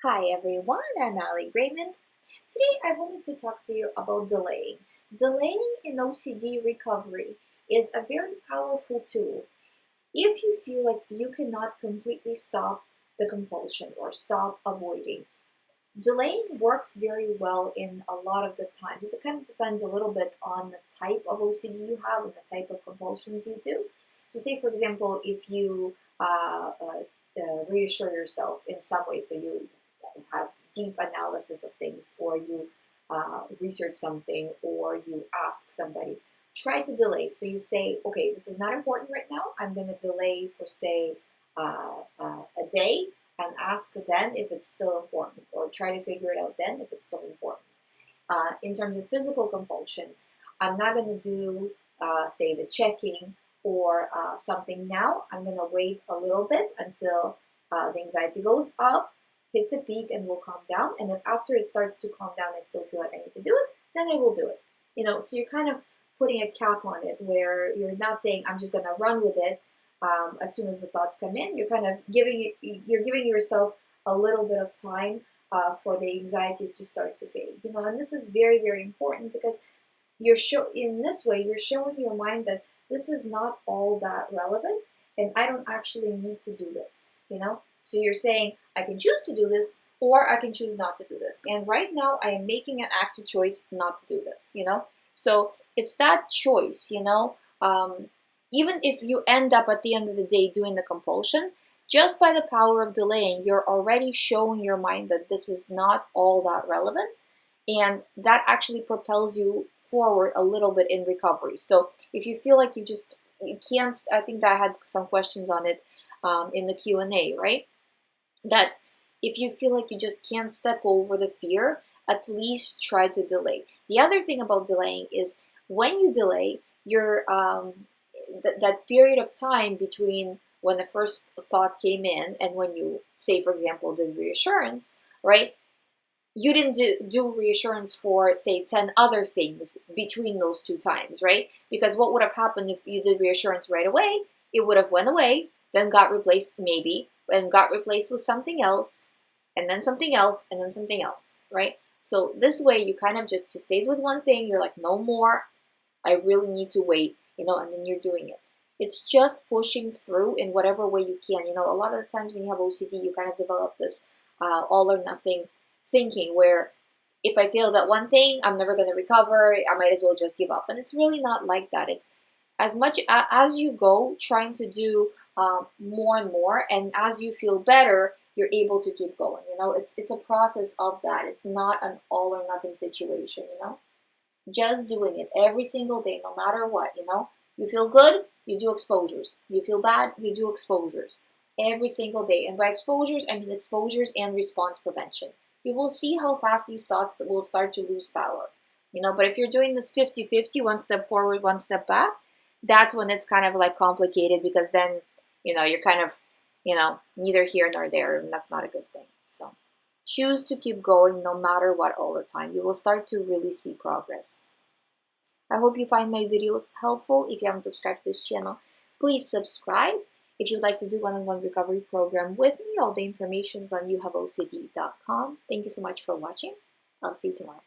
Hi everyone, I'm GREYMOND. Today I wanted to talk to you about delaying. Delaying in OCD recovery is a very powerful tool. If you feel like you cannot completely stop the compulsion or stop avoiding, delaying works very well in a lot of the times. It kind of depends a little bit on the type of OCD you have and the type of compulsions you do. So say, for example, if you reassure yourself in some way, so you have deep analysis of things, or you research something, or you ask somebody, try to delay. So you say, okay, this is not important right now. I'm going to delay for, say, a day, and ask then if it's still important, or try to figure it out then if it's still important. In terms of physical compulsions, I'm not going to do, say, the checking or something now. I'm going to wait a little bit until the anxiety goes up, hits a peak, and will calm down. And if after it starts to calm down, I still feel like I need to do it, then I will do it. So you're kind of putting a cap on it, where you're not saying I'm just going to run with it. As soon as the thoughts come in, you're kind of giving yourself a little bit of time for the anxiety to start to fade. And this is very, very important, because in this way you're showing your mind that this is not all that relevant, and I don't actually need to do this. So you're saying I can choose to do this, or I can choose not to do this. And right now I am making an active choice not to do this. So it's that choice. Even if you end up at the end of the day doing the compulsion, just by the power of delaying, you're already showing your mind that this is not all that relevant, and that actually propels you forward a little bit in recovery. So if you feel like you can't, I think that I had some questions on it in the Q&A, right? That if you feel like you just can't step over the fear, at least try to delay. The other thing about delaying is, when you delay, you're that period of time between when the first thought came in and when you, say, for example, did reassurance, right? You didn't do reassurance for, say, 10 other things between those two times, right? Because what would have happened if you did reassurance right away? It would have went away, then got replaced, maybe, and got replaced with something else, and then something else, and then something else, right? So this way you kind of just stayed with one thing. You're like, no more, I really need to wait, and then you're doing it. It's just pushing through in whatever way you can. A lot of the times when you have OCD, you kind of develop this all or nothing thinking, where if I fail at one thing, I'm never going to recover, I might as well just give up. And it's really not like that. It's as much as you go, trying to do more and more, and as you feel better, you're able to keep going. It's a process of that. It's not an all or nothing situation. Just doing it every single day, no matter what. You feel good, you do exposures. You feel bad, you do exposures every single day. And by exposures, I mean exposures and response prevention. You will see how fast these thoughts will start to lose power. But if you're doing this 50-50, one step forward, one step back, that's when it's kind of like complicated, because then, you're kind of, neither here nor there, and that's not a good thing. So choose to keep going no matter what all the time. You will start to really see progress. I hope you find my videos helpful. If you haven't subscribed to this channel, please subscribe. If you'd like to do one-on-one recovery program with me, all the information is on youhaveocd.com. Thank you so much for watching. I'll see you tomorrow.